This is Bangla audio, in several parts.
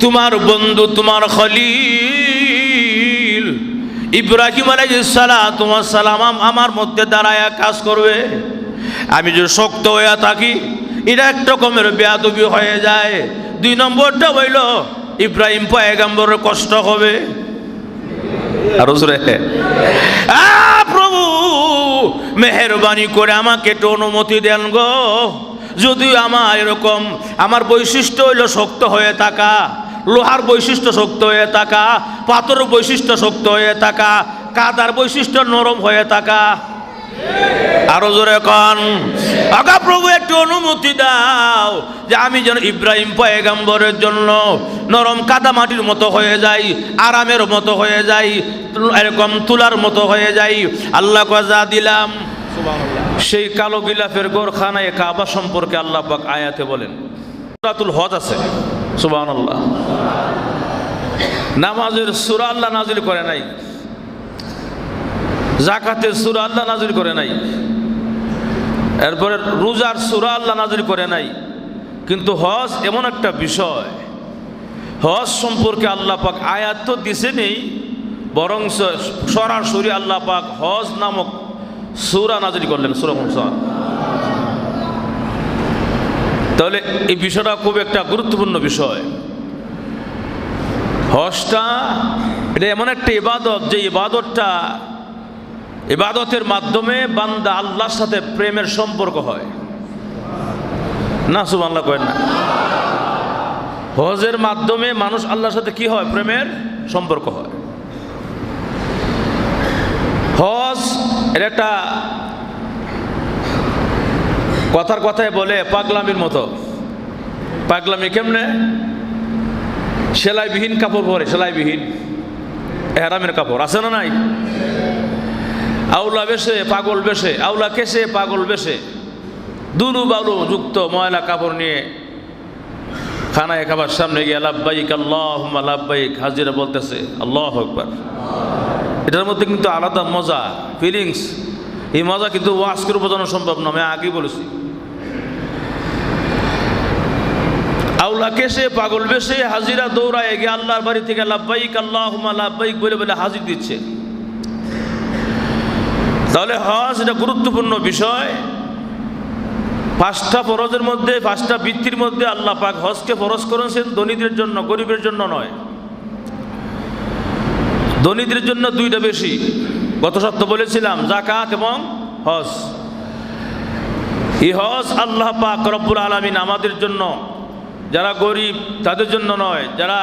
তোমার বন্ধু, তোমার খলিল ইব্রাহিম আলাইহিস সালাম আমার মধ্যে দাঁড়ায় কাজ করবে। আমি যদি শক্ত হয়ে থাকি, এটা এক রকমের বেয়াদবি হয়ে যায়। 2 নম্বরটা হইল ইব্রাহিম পয়গম্বরের কষ্ট হবে। আর প্রভু মেহেরবানি করে আমাকে একটু অনুমতি দেন গো, যদি আমার এরকম, আমার বৈশিষ্ট্য হইল শক্ত হয়ে থাকা, লোহার বৈশিষ্ট্য শক্ত হয়ে থাকা, পাথরের বৈশিষ্ট্য শক্ত হয়ে থাকা, কাদার বৈশিষ্ট্য নরম হয়ে থাকা। আরো জোরে কন, আগা প্রভু একটু অনুমতি দাও যে আমি যেন ইব্রাহিম পয়গম্বরের জন্য নরম কাদা মাটির মতো হয়ে যাই, আরামের মতো হয়ে যাই, এরকম তুলার মতো হয়ে যাই। আল্লাহ যা দিলাম। সেই কালো গিলাফের গোরখানায় কাবা সম্পর্কে আল্লাহ পাক আয়াতে বলেন, সূরাতুল হজ আছে। সুবহানাল্লাহ। নামাজের সূরা আল্লাহ নাজিল করে নাই, যাকাতের সূরা আল্লাহ নাজিল করে নাই, এরপরে রোজার সূরা আল্লাহ নাজিল করে নাই। কিন্তু হজ এমন একটা বিষয়, হজ সম্পর্কে আল্লাহ পাক আয়াত তো দিছে নেই, বরং সরাসরি আল্লাহ পাক হজ নামক সূরা নাজিল করলেন, সূরা মুসা। তাহলে এই বিষয়টা খুব একটা গুরুত্বপূর্ণ বিষয়। হজটা এটা এমন একটা ইবাদত, যে ইবাদতের মাধ্যমে বান্দা আল্লাহর সাথে প্রেমের সম্পর্ক হয়। না সুবহানাল্লাহ করেন না? হজের মাধ্যমে মানুষ আল্লাহর সাথে কি হয়? প্রেমের সম্পর্ক হয়। হজ এটা একটা কথার কথায় বলে পাগলামির মতো। পাগলামি কেমনে? সেলাইবিহীন কাপড় পরে, সেলাইবিহীন এহরামের কাপড় আছে না নাই? আউলা বেশে পাগল বেশে, আউলা কেশে পাগল বেশে, দুলু বালু যুক্ত ময়লা কাপড় নিয়ে খানায় খাবার সামনে গিয়ে লাব্বাইক আল্লাহুম্মা লাব্বাইক হাজিরা বলতেছে, আল্লাহু আকবার। এটার মধ্যে কিন্তু আলাদা মজা, ফিলিংস। এই মজা কিন্তু ওয়াজ করে বোঝানো সম্ভব না, আমি আগেই বলেছি। আউলা কেশে পাগল বেশে হাজিরা দৌড়ায় গিয়ে আল্লাহর বাড়ি থেকে লাব্বাইক আল্লাহুম্মা লাব্বাইক বলে বলে হাজির দিচ্ছে। তাহলে হজ এটা গুরুত্বপূর্ণ বিষয়। 5টা ফরজের মধ্যে, 5টা বৃত্তির মধ্যে আল্লাহ পাক হজকে ফরজ করেছেন ধনীদের জন্য, গরিবের জন্য নয়। ধনীদের জন্য 2টা বেশি, গত সপ্তাহে বলেছিলাম, যাকাত এবং হজ। এই হজ আল্লাহ পাক রব্বুল আলামিন আমাদের জন্য, যারা গরিব তাদের জন্য নয়, যারা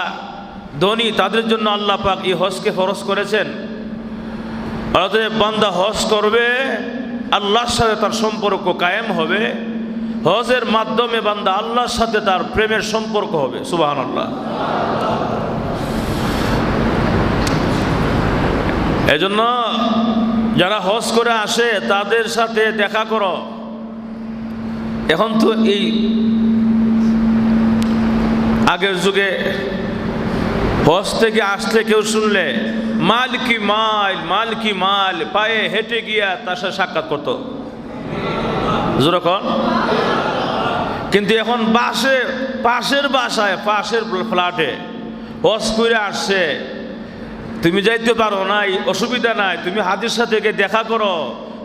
ধনী তাদের জন্য আল্লাহ পাক এই হজকে ফরজ করেছেন। অতএব বান্দা হজ করবে, আল্লাহর সাথে তার সম্পর্ক কায়েম হবে। হজের মাধ্যমে বান্দা আল্লাহর সাথে তার প্রেমের সম্পর্ক হবে। সুবহানাল্লাহ। এজন্য যারা হজ করে আসে তাদের সাথে দেখা করো। এখন তো এই আগের যুগে হজ থেকে আসলে কেউ শুনলে মাল কি মাল, মাল কি মাল, পায়ে হেঁটে গিয়া তার সাথে সাক্ষাৎ করতো যেরকম। কিন্তু এখন পাশের বাসায়, পাশের ফ্ল্যাটে হজ করে আসছে, তুমি যাইতে পারো নাই, অসুবিধা নাই, তুমি হাদির সাথে গিয়ে দেখা করো,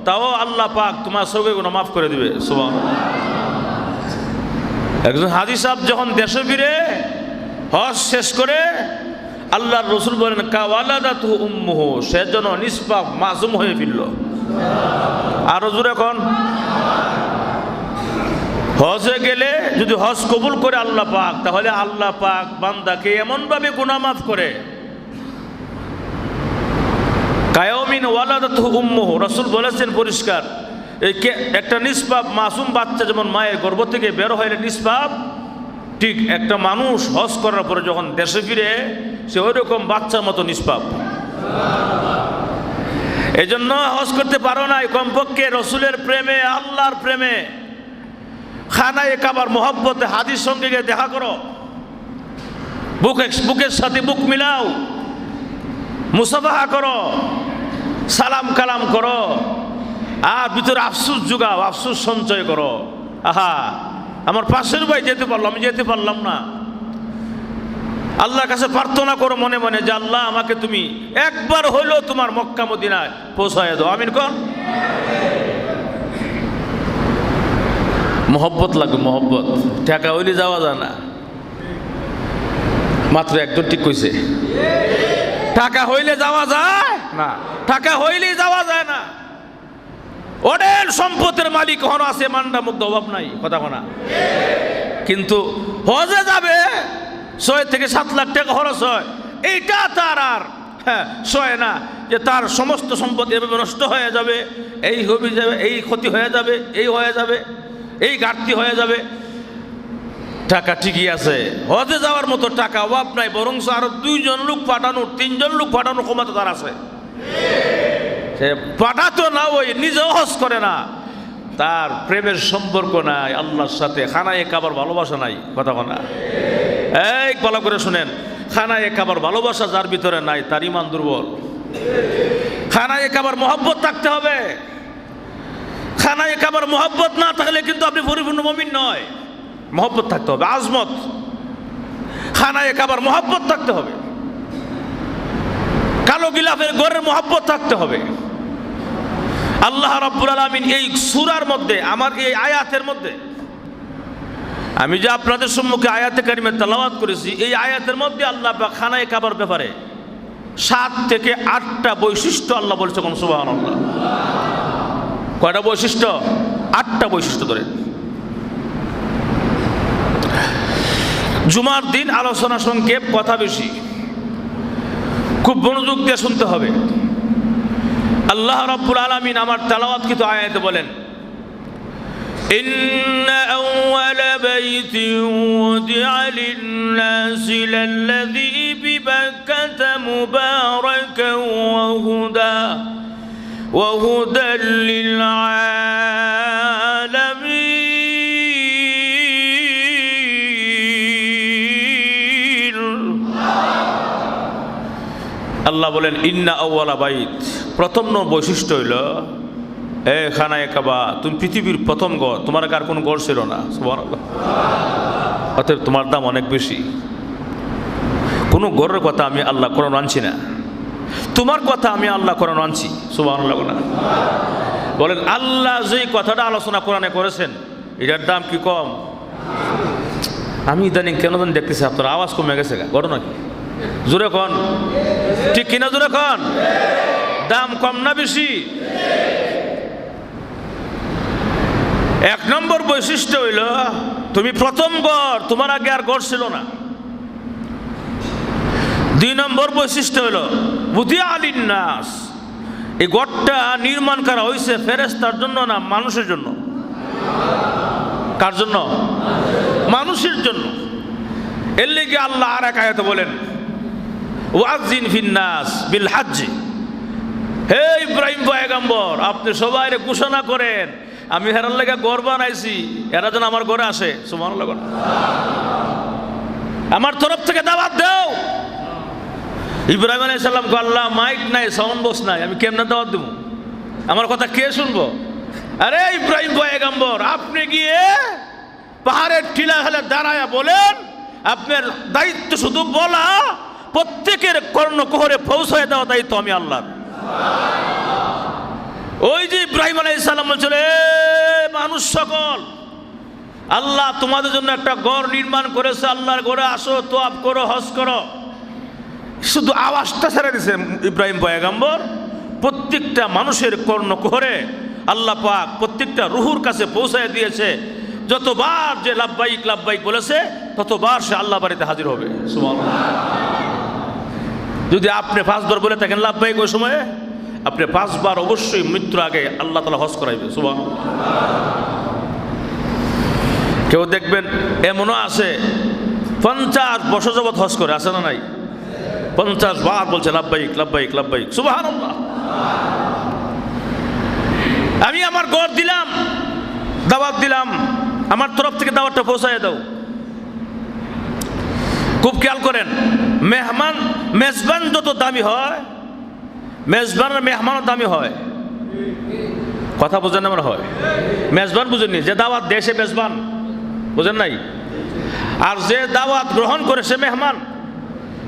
তাও আল্লাহ পাক তোমার সঙ্গে গুনাহ মাফ করে দিবে। সুবহানাল্লাহ। একজন হাজি সাহেব যখন দেশে ফিরে হজ শেষ করে, আল্লাহর রাসূল বলেন কাওয়ালাদাতু উম্মুহু, সে যেন নিষ্পাপ মাসুম হয়ে ফিরল। আরো জোরে এখন, হজে গেলে যদি হজ কবুল করে আল্লাহ পাক, তাহলে আল্লাহ পাক বান্দাকে এমনভাবে গুনাহ মাফ করে, কায়ামিন ওয়ালাদাতু উম্মুহু, রাসূল বলেছেন পরিষ্কার, এই একটা নিষ্পাপ মাসুম বাচ্চা যেমন মায়ের গর্ভ থেকে বের হয়ে নিষ্পাপ, ঠিক একটা মানুষ হজ করার পরে যখন দেশে ফিরে সে ওই রকম বাচ্চার মতো নিষ্পাপ। এই জন্য হজ করতে পারো নাই, কমপক্ষে রসুলের প্রেমে, আল্লাহর প্রেমে, খানায়ে কাবার মোহব্বতে হাদির সঙ্গে গিয়ে দেখা করো, বুকের সাথে বুক মিলাও, মুসাফাহা করো, সালাম কালাম করো, আর ভিতরে আফসোস জুগাও, আফসোস সঞ্চয় করো। আহা, আমার পাশের ভাই যেতে পারলাম, আমি যেতে পারলাম না। আল্লাহর কাছে প্রার্থনা করো মনে মনে যে আল্লাহ আমাকে তুমি একবার হইলেও তোমার মক্কা মদিনায় পৌঁছায় দাও। আমিন কোন। মোহব্বত লাগবে, মোহব্বত। টাকা হইলে যাওয়া যায় না। মাত্র একজন ঠিক কইছে, টাকা হইলে যাওয়া যায় না, টাকা হইলেই যাওয়া যায় না। অডেল সম্পদের মালিক হন আছে, মান্ডা মুগ্ধ, অভাব নাই, কথা কোনা। কিন্তু হজে যাবে 6 থেকে 7 লাখ টাকা খরচ হয়, এইটা তার আর সয় না যে তার সমস্ত সম্পদ এভাবে নষ্ট হয়ে যাবে, এই হয়ে যাবে, এই ক্ষতি হয়ে যাবে, এই হয়ে যাবে, এই ঘাটতি হয়ে যাবে। টাকা ঠিকই আছে, হজে যাওয়ার মতো টাকা অভাব নাই, বরং আরো 2 জন লোক পাঠানোর, 3 জন লোক পাঠানোর ক্ষমতা তার আছে। সে পাঠাতো না, ওই নিজেও হজ করে না, তার প্রেমের সম্পর্ক নাই আল্লাহর সাথে, খানায়ে কাবার ভালোবাসা নাই, কথা না। এই ভালো করে শুনেন, খানায়ে কাবার ভালোবাসা যার ভিতরে নাই তার ঈমান দুর্বল। খানায়ে কাবার মহব্বত থাকতে হবে। খানায়ে কাবার মহব্বত না থাকলে কিন্তু আপনি পরিপূর্ণ মুমিন নয়। মহব্বত থাকতে হবে, আজমত। খানায়ে কাবার মহব্বত থাকতে হবে, কালো গিলাফের ঘরের মহব্বত থাকতে হবে। আল্লাহ রাব্বুল আলামিন এই সূরার মধ্যে, আমার এই আয়াতের মধ্যে, আমি যে আপনাদের সম্মুখে আয়াতে কারিমে তেলাওয়াত করেছি, এই আয়াতের মধ্যে আল্লাহ পাক খানায়ে কাবার ব্যাপারে 7 থেকে 8টা বৈশিষ্ট্য আল্লাহ বলছে। কোন সুবহানাল্লাহ। কয়টা বৈশিষ্ট্য? 8টা বৈশিষ্ট্য ধরে। জুমার দিন আলোচনা সংক্ষেপ, কথা বেশি, খুব মনোযোগ দিয়ে শুনতে হবে। আল্লাহ রাব্বুল আলামিন আমার তেলাওয়াতকৃত আয়াতে বলেন, ইন্না আউওয়ালা বাইতিন উদিআ লিন-নাসি লাল্লাযী বিবাক্কাতা মুবারাকান ওয়া হুদাল লিল-আলামিন। আল্লাহ বলেন ইন্না আউওয়ালা বাইত, প্রথম বৈশিষ্ট্য হইল এ খানায়ে কাবা, তুমি পৃথিবীর প্রথম ঘর, তোমার আর কোনো ঘর ছিল না। সুবহানাল্লাহ। অতএব তোমার দাম অনেক বেশি। কোনো ঘরের কথা আমি আল্লাহ কোরআন আনছি না, তোমার কথা আমি আল্লাহ কোরআন আনছি। সুবহানাল্লাহ। বলেন আল্লাহ যেই কথাটা আলোচনা কোরআনে করেছেন এটার দাম কি কম? আমি ইদানিং কেন জানি দেখতেছি আপনার আওয়াজ কমে গেছে, ঘটনা কি? জোরে কন, ঠিক কিনা? জোরে কন। দাম কম না বেশি? 1 নম্বর বৈশিষ্ট্য হইল তুমি প্রথম ঘর, তোমার আগে আর ঘর ছিল না। 2 নম্বর বৈশিষ্ট্য হইল উদিআ লিন-নাস, এই ঘরটা নির্মাণ করা হয়েছে ফেরেশতার জন্য না, মানুষের জন্য। কার জন্য? মানুষের জন্য। এর লেগে আল্লাহ আর এক আয়াতে বলেন ওয়াজিন ফিন-নাস বিল হজ্জ, হে ইব্রাহিম পয়গম্বর আপনি সবাই ঘোষণা করেন আমি হেরার লেগে ঘর বানাইছি, এরা যেন আমার ঘরে আসে। সুবহানাল্লাহ। আমার তরফ থেকে দাওয়াত দাও। ইব্রাহিম আলাইহিস সালাম কো আল্লাহ মাইক নাই, সাউন্ড বক্স নাই, আমি কেমনে দাওয়াত দেব? আমার কথা কে শুনবো? আরে ইব্রাহিম পয়গম্বর আপনি গিয়ে পাহাড়ের টিলা হেলে দাঁড়ায়া বলেন, আপনার দায়িত্ব শুধু বলা, প্রত্যেকের কর্ণকুহরে পৌঁছায় দেওয়া দায়িত্ব আমি আল্লাহ। ওই যে ইব্রাহিম আলাইহিস সালাম বলছিল মানুষ সকল, আল্লাহ তোমাদের জন্য একটা ঘর নির্মাণ করেছে, আল্লাহর ঘরে আসো, তোয়াব করো, হজ করো। শুধু আওয়াজটা ছেড়ে দিয়েছে ইব্রাহিম পয়গম্বর, প্রত্যেকটা মানুষের কর্ণকুহরে আল্লাহ পাক প্রত্যেকটা রুহুর কাছে পৌঁছায় দিয়েছে। যতবার যে লাব্বাইক লাব্বাইক বলেছে ততবার সে আল্লাহ বাড়িতে হাজির হবে। সুবহানাল্লাহ। যদি আপনি 5 বার বলে থাকেন লাব্বাইক, ওই সময়ে আপনি 5 বার অবশ্যই মৃত্যুর আগে আল্লাহ তাআলা হজ করাইবে। সুবহানাল্লাহ। কেউ দেখবেন এমনও আছে 50 বছর যাবত হজ করে, আছে না নাই? 50 বার বলছে লাব্বাইক লাব্বাইক লাব্বাইক। সুবহানাল্লাহ। আমি আমার ঘর দিলাম, দাওয়াত দিলাম, আমার তরফ থেকে দাওয়াতটা পৌঁছায় দাও। খুব খেয়াল করেন, মেহমান মেজবান যত দামি হয়, মেজবানের মেহমানও দামি হয়। কথা বোঝেন না? হয় মেজবান বুঝেননি, যে দাওয়াত দেয় সে মেজবান, বুঝেন নাই? আর যে দাওয়াত গ্রহণ করে সে মেহমান।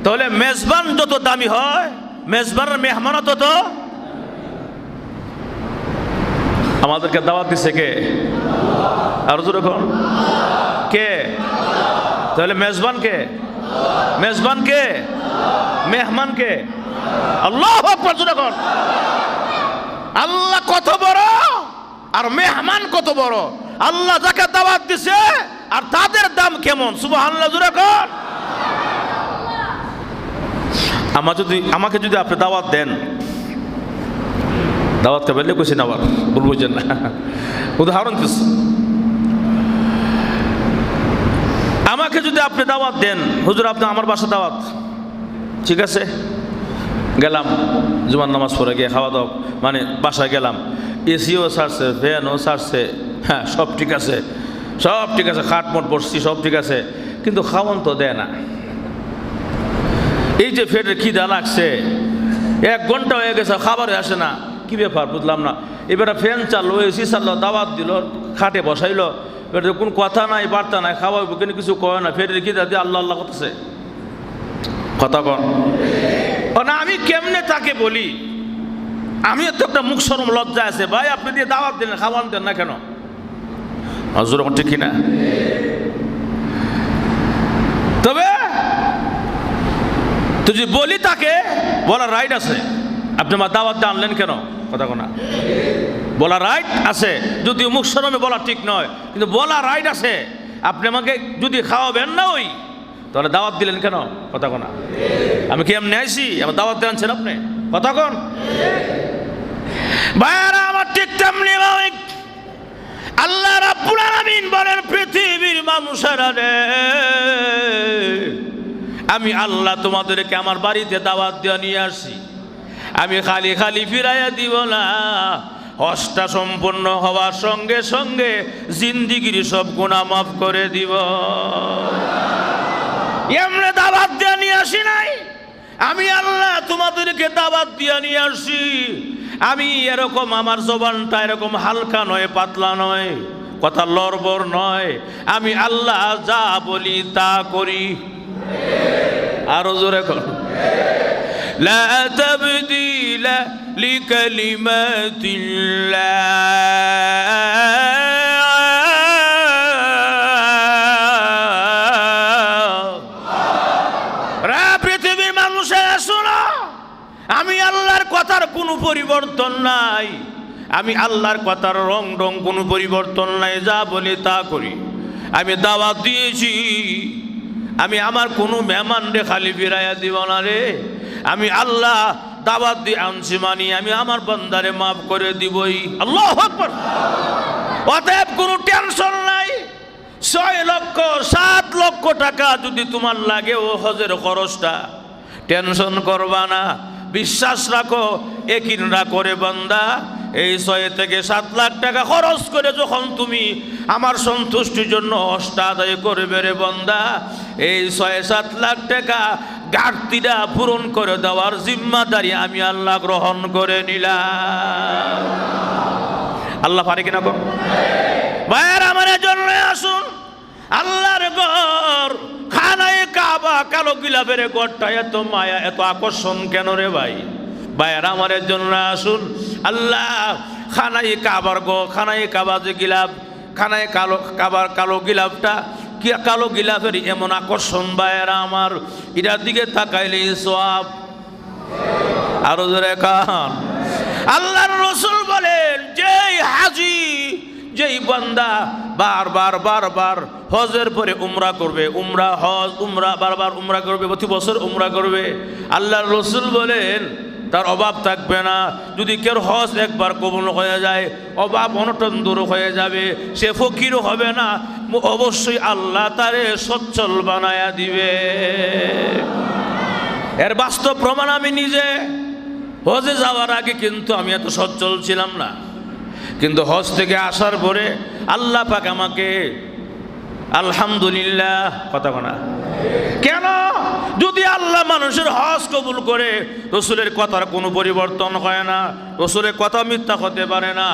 তাহলে মেজবান যত দামি হয়, মেজবানের মেহমানও তত। আমাদেরকে দাওয়াত দিচ্ছে কে? আর জোরে কোন কে? তাহলে মেজবান কে? মেজবান কে? মেহমান কে? আল্লাহু আকবার, জোরে কোন। আল্লাহ কত বড় আর মেহমান কত বড়। আল্লাহ যাকে দাওয়াত দিছে আর তাদের দাম কেমন, সুবহানাল্লাহ, জোরে কোন। আমাকে যদি আপনি দাওয়াত দেন, দাওয়াত কে বললে কইছেন আবার ভুল বুঝেন না, উদাহরণ দিচ্ছি। আমাকে যদি আপনি দাওয়াত দেন, হুজুর আপনি আমার বাসা দাওয়াত, ঠিক আছে, গেলাম জুমার নামাজ পড়ে গিয়ে খাওয়া দাওয়া, মানে বাসায় গেলাম, এসিও ছাড়ছে, ফ্যানও ছাড়ছে, হ্যাঁ সব ঠিক আছে, সব ঠিক আছে, খাটমট বসছি, সব ঠিক আছে, কিন্তু খাওয়ান তো দেয় না। এই যে ফেটের খিদা লাগছে, 1 ঘন্টা হয়ে গেছে, খাবারে আসে না, কি ব্যাপার বুঝলাম না। এবারে ফ্যান চাললো, এসি চাললো, দাওয়াত দিল, খাটে বসাইলো, এবারে কোন কথা নাই, বার্তা নাই, খাওয়াইব কিন্তু কিছু কয় না, ফেটের খিদা দিয়ে আল্লাহ আল্লাহ করতেছে, কথা কন না। আমি কেমনে তাকে বলি, আমি তো একটা মুখ শরম লজ্জা আছে, ভাই আপনি দিয়ে দাওয়াত দিলেন, খাওয়ান দেন না কেন? হজুর ঠিক কিনা? তবে তো যদি বলি, তাকে বলার রাইট আছে, আপনি আমার দাওয়াতটা আনলেন কেন, কথা কোনা, বলা রাইট আছে। যদি মুখ শরমে বলা ঠিক নয়, কিন্তু বলা রাইট আছে। আপনি আমাকে যদি খাওয়াবেন না ওই, তাহলে দাওয়াত দিলেন কেন, কথা কোনা। আমি কি এমনি আইছি, আমার দাওয়াত দিয়ে আনছেন আপনি, কথা কোন। ভাইয়ারা আমার ঠিক তেমনি আল্লাহ রাব্বুল আলামিন বলেন, পৃথিবীর মানুষেরা রে, আমি আল্লাহ তোমাদেরকে আমার বাড়িতে দাওয়াত দিয়ে নিয়ে আসি, আমি খালি খালি ফিরাইয়া দিব না। হজটা সম্পূর্ণ হওয়ার সঙ্গে সঙ্গে জিন্দিগির সব গুনাহ মাফ করে দিব। এমনি দাওয়াত দিয়ে নিয়ে আসি নাই, আমি আল্লাহ তোমাদেরকে দাওয়াত দিয়ে নিয়ে আসি। আমি এরকম, আমার জবানটা এরকম হালকা নয়, পাতলা নয়, কথা লড়বড় নয়। আমি আল্লাহ যা বলি তা করি। আরো জোরে কর, লা তাবদীলা লিকালিমাতিল্লাহ। পৃথিবীর মানুষেরা শোনো, আমি আল্লাহর কথার কোনো পরিবর্তন নাই, আমি আল্লাহর কথার রং কোনো পরিবর্তন নাই, যা বলি তা করি। আমি দাওয়াত দিয়েছি, আমি আমার কোনো মেহমান রে খালি ফিরাইয়া দিব না রে। আমি আল্লাহ দাওয়াত দিয়ে আনছি, মানি আমি আমার বান্দারে মাফ করে দিবই। আল্লাহু আকবার। অতএব কোনো টেনশন নাই। 6 লক্ষ 7 লক্ষ টাকা যদি তোমার লাগে ও হজের খরচটা, টেনশন করবা না, বিশ্বাস রাখো, একিনরা করে বান্দা, এই 6 থেকে 7 লাখ টাকা খরচ করে যখন তুমি আমার সন্তুষ্টির জন্য হজটা আদায় করবে রে বান্দা, এই 6-7 লাখ টাকা ঘাটতিটা পূরণ করে দেওয়ার জিম্মাদারি আমি আল্লাহ গ্রহণ করে নিলাম। আল্লাহ পারে কিনা কর ভাইয়ের, আমার জন্য আসুন। আল্লাহর ঘর, খানায়ে কাবা, কালো গিলাফের ঘরটা এত মায়া, এত আকর্ষণ কেন রে ভাই? ভাইয়ের আমার জন্য আসুন। আল্লাহ খানায়ে কাবার গো, খানায়ে কাবা যে গিলাফ, খানায়ে কাবার কালো গিলাফটা, কি কালো গিলাফের এমন আকর্ষণ ভাইয়েরা আমার, এটার দিকে তাকাইলে সওয়াব। আরো জোরে কান। আল্লাহর রাসূল বলেন, যেই হাজী, যেই বান্দা বারবার হজের পরে উমরা করবে, উমরা হজ উমরা বারবার উমরা করবে, প্রতি বছর উমরা করবে, আল্লাহর রাসূল বলেন তার অভাব থাকবে না। যদি কেউ হজ একবার কবুল হয়ে যায়, অভাব অনটন দূর হয়ে যাবে, সে ফকির হবে না, অবশ্যই আল্লাহ তারে সচ্ছল বানায়া দিবে। এর বাস্তব প্রমাণ আমি নিজে। হজে যাওয়ার আগে কিন্তু আমি এত সচ্ছল ছিলাম না, কিন্তু হজ থেকে আসার পরে আল্লাহ পাক আমাকে আলহামদুলিল্লাহ। কথা বলা কেন? যদি আল্লাহ মানুষের হজ কবুল করে, রসুলের কথার কোনো পরিবর্তন হয় না, রসুলের কথা মিথ্যা হতে পারে না।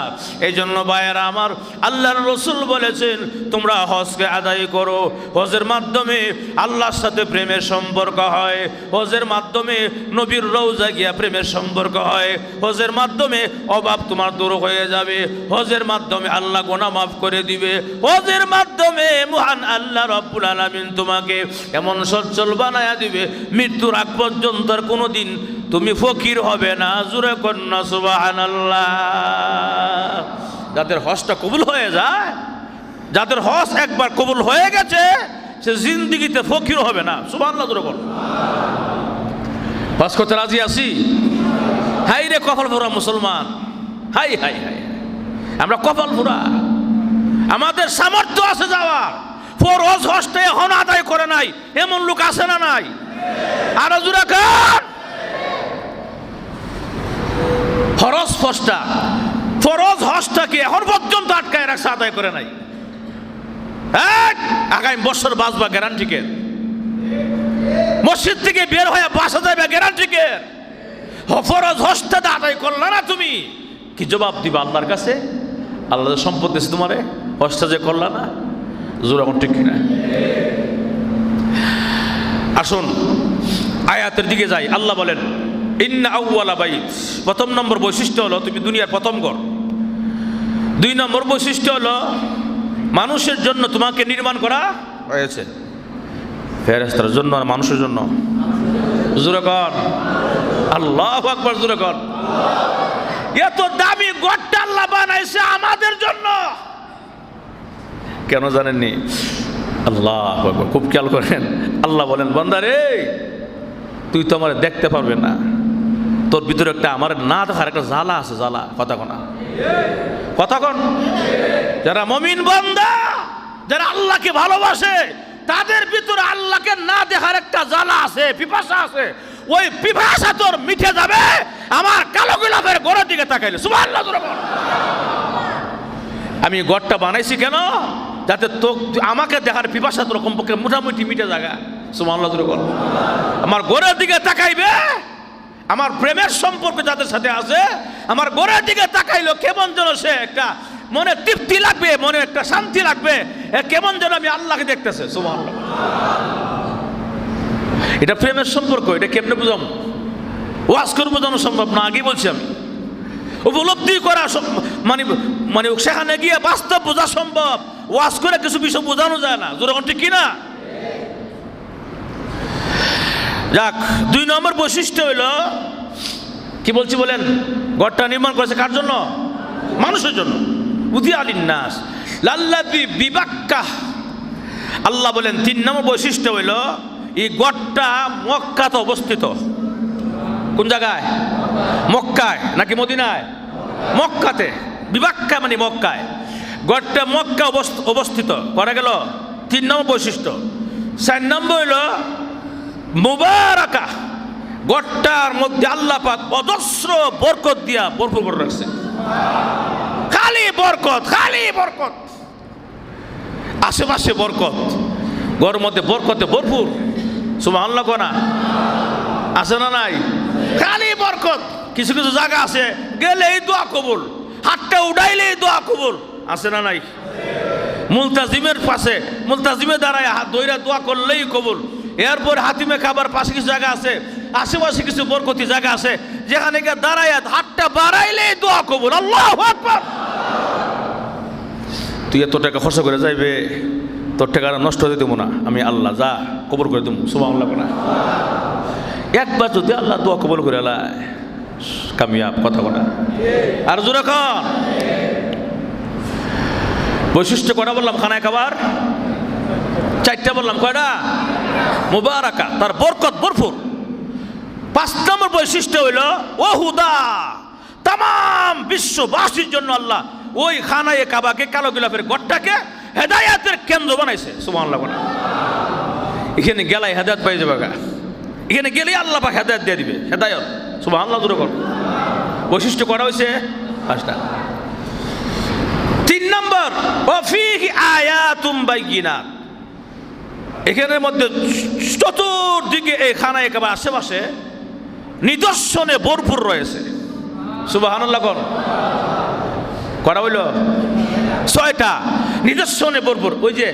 এই জন্য ভাইয়েরা আমার, আল্লাহর রসুল বলেছেন তোমরা হজকে আদায় করো। হজের মাধ্যমে আল্লাহর সাথে প্রেমের সম্পর্ক হয়, হজের মাধ্যমে নবীর রওজা গিয়া প্রেমের সম্পর্ক হয়, হজের মাধ্যমে অভাব তোমার দূর হয়ে যাবে, হজের মাধ্যমে আল্লাহ গুনাহ মাফ করে দিবে, হজের মাধ্যমে মহান আল্লাহ রব্বুল আলামিন তোমাকে এমন সচ্ছল বানায়া দিবে, মৃত্যুর আগ পর্যন্ত আর কোনোদিন তুমি ফকির হবে না। জোরে কন্যা সুবহানাল্লাহ। যাদের হজটা কবুল হয়ে যায়, যাদের হজ একবার কবুল হয়ে গেছে, সে জিন্দেগিতে ফকির হবে না। সুবহানাল্লাহ। জোরে বল। হজ করতে রাজি আছি? হাই রে কপাল ভরা মুসলমান, হাই হাই হাই, আমরা কপাল ভরা। আমাদের সামর্থ্য আছে যাওয়ার, ফরজ হজটা এখন আদায় করে নাই এমন লোক আছে না নাই? আরো জোরে কান। ফরজ হজটা, ফরজ হজটাকে এখন পর্যন্ত আটকায় রাখছে, আদায় করে নাই। আগামী বছর বাঁচবা গ্যারান্টি কে? মসজিদ থেকে বের হয়ে বাসা যাবে গ্যারান্টি কে? ফরজ হজটা আদায় করলা না, তুমি কি জবাব দিবা আল্লাহর কাছে? আল্লাহ সম্পদ দিয়েছে তোমারে, হজটা যে করলা না। জোর এখন ঠিক কিনা? আসুন আয়াতের দিকে যাই। আল্লাহ বলেন ইন্না আউওয়ালা বাইত, প্রথম নম্বর বৈশিষ্ট্য হলো তুমি দুনিয়ার প্রথম ঘর। 2 নম্বর বৈশিষ্ট্য হলো মানুষের জন্য তোমাকে নির্মাণ করা হয়েছে, ফেরেশতার জন্য আর মানুষের জন্য। জোরে কর আল্লাহু আকবার, জোরে কর। এত দামি ঘরটা আল্লাহ বানাইছে আমাদের জন্য, কেন জানেননি? আল্লাহু আকবার, খুব খেয়াল করেন। আল্লাহ বলেন বান্দা রে, তুই তো আমার দেখতে পারবে না, তোর ভিতরে একটা আমার না দেখার একটা জ্বালা আছে, জ্বালা। কথা কোনা, কথা কোন। যারা মুমিন বান্দা, যারা আল্লাহকে ভালোবাসে, তাদের ভিতরে আল্লাহকে না দেখার একটা জ্বালা আছে, পিপাসা আছে। ওই পিপাসা তোর মিটে যাবে আমার কালো গোলাপের গোড়ার দিকে তাকাইলে। সুবহানাল্লাহ। আমি ঘরটা বানাইছি কেন? যাতে তো আমাকে দেখার পিপাসা তোর কমপক্ষে মোটামুটি মিটে জায়গা। সুবহানাল্লাহ। আমার গোড়ার দিকে তাকাইবে, আমার প্রেমের সম্পর্ক যাদের সাথে আছে, আমার গোড়ার দিকে তাকাইলো কেমন যেন সে একটা মনে তৃপ্তি লাগবে, মনে একটা শান্তি লাগবে, কেমন যেন আমি আল্লাহকে দেখতেছে। সুবহানাল্লাহ। এটা প্রেমের সম্পর্ক। এটা কেমনে বুঝাবো? ওয়াজ করে বোঝানো সম্ভব না, আগেই বলছি আমি। উপলব্ধি করা মানে মানে সেখানে গিয়ে বাস্তব বোঝা সম্ভব, ওয়াজ করে কিছু বিষয় বোঝানো যায় না। যেরকম ঠিক কিনা? যাক, 2 নম্বর বৈশিষ্ট্য হইল কি বলছি বলেন? ঘরটা নির্মাণ করেছে কার জন্য? মানুষের জন্য। উদিয়া লিন্নাস লাল্লাযী বিবাক্কাহ। আল্লাহ বলেন 3 নম্বর বৈশিষ্ট্য হইল এই ঘরটা মক্কাতে অবস্থিত। কোন জায়গায়? মক্কায় নাকি মদিনায়? মক্কাতে। বিবাক্কা মানে মক্কায়। ঘরটা মক্কা অবস্থিত করা গেল 3 নম্বর বৈশিষ্ট্য। 4 নম্বর হইল মুবারাকা। ঘরটার মধ্যে আল্লাহ পাক অজস্র বরকত দিয়া ভরপুর করে রাখছে। খালি বরকত, খালি বরকত, আশেপাশে বরকত, ঘরের মধ্যে বরকতে ভরপুর। সুবহানাল্লাহ। কোনা আছে না নাই? খালি বরকত। কিছু কিছু জায়গা আছে গেলেই দোয়া কবুল, হাতটা উঠাইলেই দোয়া কবুল। আছে না নাই? মুলতাজিমের পাশে, মুলতাজিমে দাঁড়ায় হাত ধইরা দোয়া করলেই কবুল। এরপর হাতিমে খাবার পাশে কিছু জায়গা আছে, আশেপাশে কিছু বরকতি জায়গা আছে, যেখানে গিয়ে দাঁড়ায় হাতটা বাড়াইলেই দোয়া কবুল। আল্লাহু আকবার। তুই এত টাকা খরচ করে যাইবে, তোর টাকা নষ্ট হতে দেবো না আমি, আল্লাহ যা কবর করে দেবো। সুবহানাল্লাহ। না একবার যদি আল্লাহ দোয়া কবল করে আলায় কামিয়াব। কথা বলা আর জোরে কর। বৈশিষ্ট্য কয়টা বললাম? খানায় খাবার 4টা বললাম। কয়টা? মুবারাকা, তার বরকত ভরপুর। 5 নম্বর বৈশিষ্ট্য হইল ও হুদা। তাম বিশ্ববাসীর জন্য আল্লাহ ওই খানায় কাবাকে, কালো গোলাপের ঘরটাকে হেদায়াতের কেন্দ্র বানাইছে। সুবহানাল্লাহ। এখানে গেলাই হেদায়াত পাই যাবে, এখানে গেলে আল্লাহ পাক হেদায়াত দিয়ে দিবে। হেদায়ত। সুবহানাল্লাহ। দূরে কর। বৈশিষ্ট্য করা হয়েছে 5টা। 3 নম্বর ওয়া ফীহি আয়াতুম বাইয়িনাত। এখানের মধ্যে চতুর্দিকে এই খানা একেবারে আশেপাশে নিদর্শনে ভরপুর রয়েছে। সুবহানাল্লাহ কোন করা হইল 6টা নিদর্শনে ভরপুর। ওই যে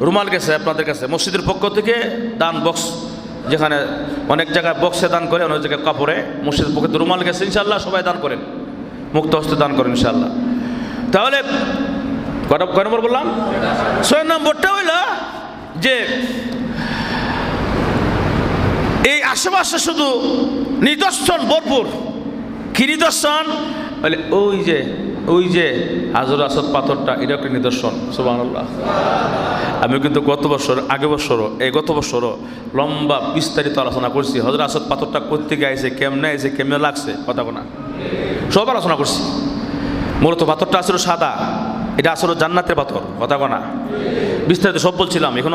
রুমাল গেছে আপনাদের কাছে মসজিদের পক্ষ থেকে দান বক্স, যেখানে অনেক জায়গায় বক্সে দান করে, অনেক জায়গায় কাপড়ে, মসজিদের পক্ষ থেকে রুমাল গেছে, ইনশাআল্লাহ সবাই দান করেন, মুক্ত হস্তে দান করেন ইনশাআল্লাহ। তাহলে কয় নম্বর বললাম? 6 নম্বরটা হইল যে এই আশেপাশে শুধু নিদর্শন ভরপুর। কি নিদর্শন? বলে ওই যে হাজর আসদ পাথরটা, এটা একটা নিদর্শন। সুবহানাল্লাহ। আমি কিন্তু গত বছরও লম্বা বিস্তারিত আলোচনা করছি হজরত আসদ পাথরটা কোত্থেকে আইছে, কেমনে লাগছে, কথা কোনা সব আলোচনা করছি। মূলত পাথরটা আসলে সাদা, এটা আসলে জান্নাতের পাথর, কথা কোনা বিস্তারিত সব বলছিলাম, এখন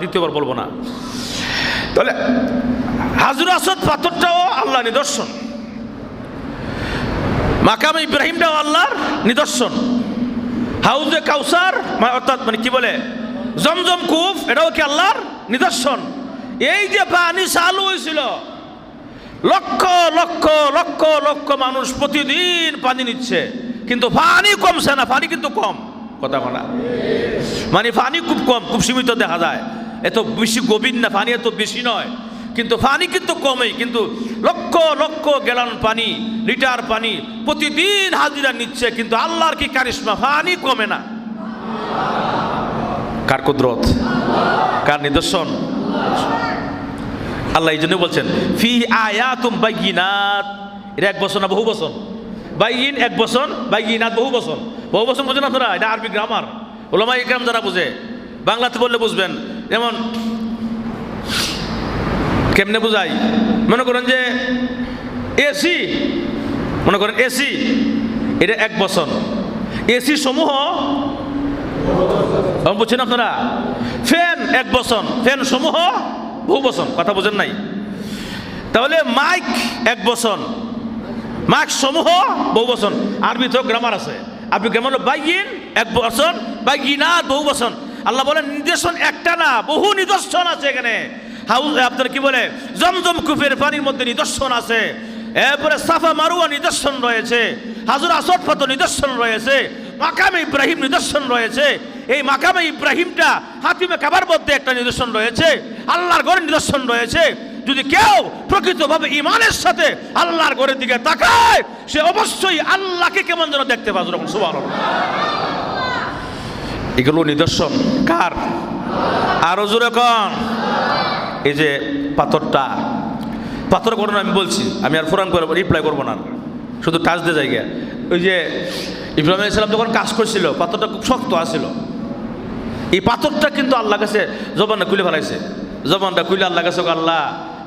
দ্বিতীয়বার বলবো না। তাহলে হাজর আসদ পাথরটাও আল্লাহ নিদর্শন, মাকামে ইব্রাহিমটাও আল্লাহর নিদর্শন, হাউজে কাউসার অর্থাৎ কি বলে জমজম কূপ, এটাও কি আল্লাহর নিদর্শন। এই যে পানি চালু হয়েছিল, লক্ষ লক্ষ লক্ষ লক্ষ মানুষ প্রতিদিন পানি নিচ্ছে, কিন্তু পানি কমছে না, পানি কিন্তু কম, কথা বলা মানে পানি খুব কম, খুব সীমিত দেখা যায়, এত বেশি গভীর না, পানি এত বেশি নয়, কিন্তু পানি কিন্তু কমেই, কিন্তু লক্ষ লক্ষ গ্যালন পানি, লিটার পানি প্রতিদিন হাজিরা নিচ্ছে, কিন্তু আল্লাহর কি কারিশমা, পানি কমে না। কার কুদরত, কার নিদর্শন? আল্লাহ এই জন্য বলছেন ফি আয়াতুম বাইয়িনাত। এটা 1 বছর না বহু বছর? বাইয়িন 1 বছর, বাইয়িনাত বহু বছর। বহু বছর বোঝেন আপনারা? এটা আরবি গ্রামার, উলামা ইকরাম যারা বুঝে, বাংলাতে বললে বুঝবেন। যেমন কেমনে বুঝাই, মনে করেন যে এসি, মনে করেন এসি, এটা 1 বছর। এসি সমূহ বুঝছেন আপনারা? ফ্যান 1 বছর, ফ্যান সমূহ বহু বছর, কথা বোঝেন নাই? তাহলে মাইক 1 বছর, মাইক সমূহ বহু বছর। আরবি তো গ্রামার আছে, আরবি গ্রামার বাইয়িন 1 বছর, বাইয়িনাত বহু বছর। আল্লাহ বলেন নিদর্শন একটা না, বহু নিদর্শন আছে এখানে। আপনার কি বলে জমজম কূপের পানির মধ্যে নিদর্শন আছে, এরপরে সাফা মারুয়া নিদর্শন রয়েছে, হাজর আসদ পাথর নিদর্শন রয়েছে, মাকামে ইব্রাহিম নিদর্শন রয়েছে। এই মাকামে ইব্রাহিমটা হাতিমে কাবার মধ্যে একটা নিদর্শন রয়েছে, আল্লাহর ঘরের নিদর্শন রয়েছে। যদি কেউ প্রকৃতভাবে ঈমানের সাথে আল্লাহর ঘরের দিকে তাকায়, সে অবশ্যই আল্লাহকে কেমন যেন দেখতে পাবে। সুবহানাল্লাহ। এগুলো নিদর্শন কার? আরো জোরে কোন? এই যে পাথরটা, পাথর ঘটনা আমি বলছি, আমি আর ফোরান করে রিপ্লাই করবো না, শুধু টাচ দিয়ে জায়গা। ওই যে ইব্রাহিম আলাইহিস সালাম যখন কাজ করছিল, পাথরটা খুব শক্ত আছিল। এই পাথরটা কিন্তু আল্লাহ কাছে জবানটা খুলে ফেলাইছে, জবানটা খুলে আল্লাহ কাছে, আল্লাহ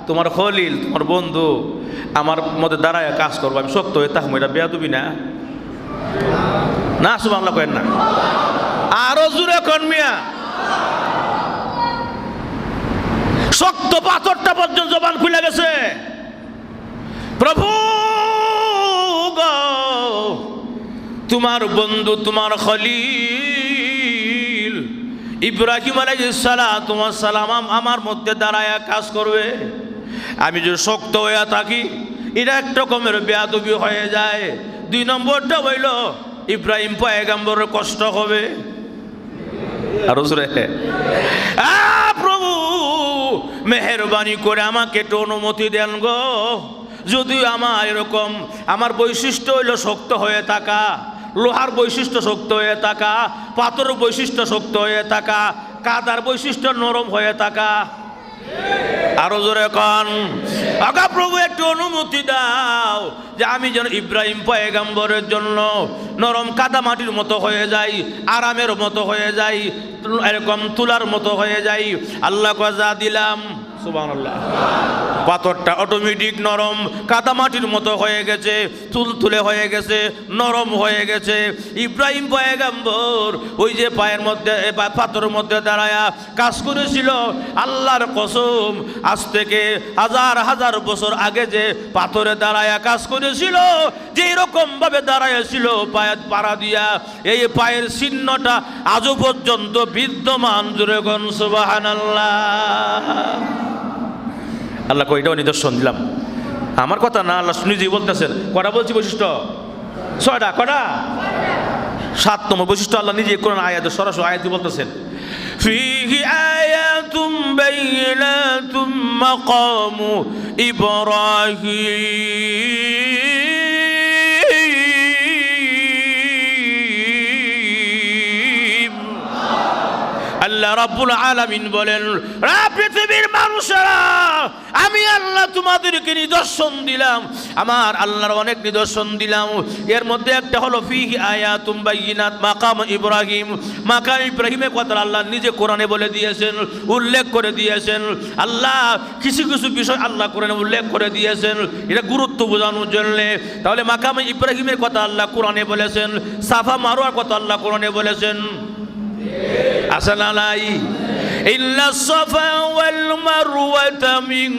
তোমার খলিল, তোমার বন্ধু আমার মধ্যে দাঁড়ায় কাজ করবো, আমি শক্ত হয়ে থাকবো, এটা বেয়াদবি না? না সুবহানাল্লাহ করেন না? আরো জোরে কোন মিয়া? শক্ত পাথরটা পর্যন্ত জবান খুলে গেছে। প্রভু গো, তোমার বন্ধু, তোমার খলিল ইব্রাহিম আলাইহিস সালাম আমার মধ্যে দাঁড়ায় কাজ করবে, আমি যদি শক্ত হয়ে থাকি এটা একটা রকমের বেয়াদবি হয়ে যায়। 2 নম্বরটা হইল ইব্রাহিম পয়গম্বরের কষ্ট হবে। আরো জোরে, প্রভু মেহেরবানি করে আমাকে একটু অনুমতি দেন গো, যদি আমার এরকম, আমার বৈশিষ্ট্য হইল শক্ত হয়ে থাকা, লোহার বৈশিষ্ট্য শক্ত হয়ে থাকা, পাথরের বৈশিষ্ট্য শক্ত হয়ে থাকা, কাদার বৈশিষ্ট্য নরম হয়ে থাকা। আরো জোরে কন, আগা প্রভু একটু অনুমতি দাও যে আমি যেন ইব্রাহিম পয়গম্বরের জন্য নরম কাদা মাটির মতো হয়ে যাই, আরামের মতো হয়ে যাই, এরকম তুলার মতো হয়ে যাই। আল্লাহ যা দিলাম সুবহানাল্লাহ। পাথরটা অটোমেটিক নরম, কাদামাটির মতো হয়ে গেছে, তুলতুলে হয়ে গেছে, নরম হয়ে গেছে। ইব্রাহিম পয়গম্বর ওই যে পায়ের মধ্যে পাথরের মধ্যে দাঁড়ায়া কাজ করেছিল, আল্লাহর কসম আজ থেকে হাজার হাজার বছর আগে যে পাথরে দাঁড়ায়া কাজ করেছিল, যে এরকম ভাবে দাঁড়াইছিল পায়ে পাড়া দিয়া, এই পায়ের চিহ্নটা আজও পর্যন্ত বিদ্যমান। জোরে কোন সুবহানাল্লাহ। আল্লাহ কয়টাও নিদর্শন দিলাম, আমার কথা না, আল্লাহ নিজেই বলতেছেন। কটা বলছি বৈশিষ্ট্য? 6টা। কটা? 7 নম্বর বৈশিষ্ট্য আল্লাহ নিজে কোরআন আয়াতে সরাসরি আয়াতে বলতেছেন, ফীহি আয়াতুম বাইয়িনাতুম মাকামু ইব্রাহিম। আল্লাহ রাব্বুল আলামিন বলেন, পৃথিবীর মানুষেরা, আমি আল্লাহ তোমাদেরকে নিদর্শন দিলাম, আমার আল্লাহর অনেক নিদর্শন দিলাম। এর মধ্যে একটা হলো ফীহি আয়াতুম বাইয়িনাত মাকাম ইব্রাহিম। মাকাম ইব্রাহিমের কথা আল্লাহ নিজে কোরআনে বলে দিয়েছেন, উল্লেখ করে দিয়েছেন। আল্লাহ কিছু কিছু বিষয় আল্লাহ কোরআনে উল্লেখ করে দিয়েছেন, এটা গুরুত্ব বোঝানোর জন্য। তাহলে মাকাম ইব্রাহিমের কথা আল্লাহ কোরআনে বলেছেন, সাফা মারওয়ার কথা আল্লাহ কোরআনে বলেছেন। আসেনা নাই? ইন্না সাফা ওয়াল মারওয়াতা মিন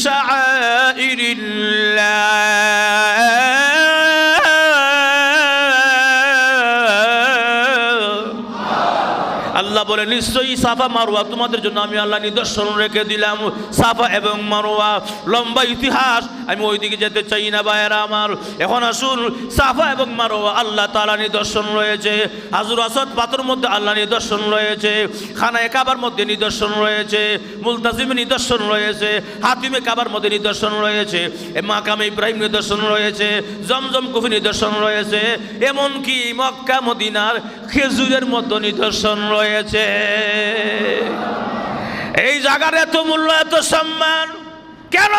শাআইরিল্লাহ। আল্লাহ বলে, নিশ্চয়ই সাফা মারওয়া তোমাদের জন্য আমি আল্লাহ নিদর্শন রেখে দিলাম। সাফা এবং মারওয়া লম্বা ইতিহাস, আমি ওই দিকে যেতে চাই না ভাইয়েরা আমার। এখন আসুন, সাফা এবং মারওয়া আল্লাহ তাআলা নিদর্শন রয়েছে। হাজর আসওয়াদ পাথর মধ্যে আল্লাহ নিদর্শন রয়েছে, খানায়ে কাবার মধ্যে নিদর্শন রয়েছে, মুলতাজিমে নিদর্শন রয়েছে, হাতিমে কাবার মধ্যে নিদর্শন রয়েছে, মাকামে ইব্রাহিম নিদর্শন রয়েছে, জমজম কুফি নিদর্শন রয়েছে, এমনকি মক্কা মদিনার খেজুরের মধ্যে নিদর্শন রয়েছে। এই জায়গার এত মূল্য, এত সম্মান কেন?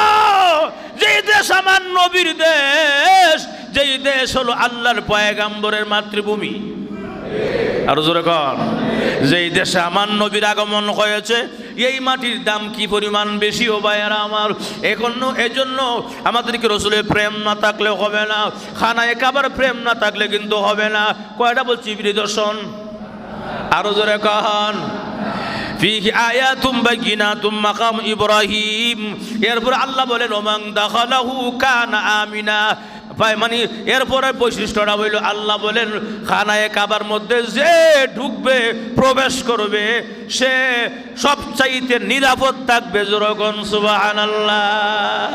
যেই দেশ আমার নবীর দেশ, যেই দেশ হলো আল্লাহর পয়গম্বরের মাতৃভূমি। আর জোরে কর, যেই দেশে আমার নবীর আগমন হয়েছে, এই মাটির দাম কি পরিমাণ বেশি ও ভাইয়েরা আমার। এজন্য আমাদেরকে রসুলের প্রেম না থাকলে হবে না, খানায়ে কাবার প্রেম না থাকলে কিন্তু হবে না। কয়টা বলছি নিদর্শন? আরো জোরে কন, ফীহি আয়াতুম বাইয়িনাতুম মাকাম ইব্রাহিম। এরপর আল্লাহ বলেন, ওমান দাখালাহু কানা আমিনা। মানে এরপরে বৈশিষ্ট্যটা হইল, আল্লাহ বলেন খানায়ে কাবার মধ্যে যে ঢুকবে, প্রবেশ করবে, সে সবচাইতে নিরাপদ থাকবে। জোরে কোন সুবহানাল্লাহ।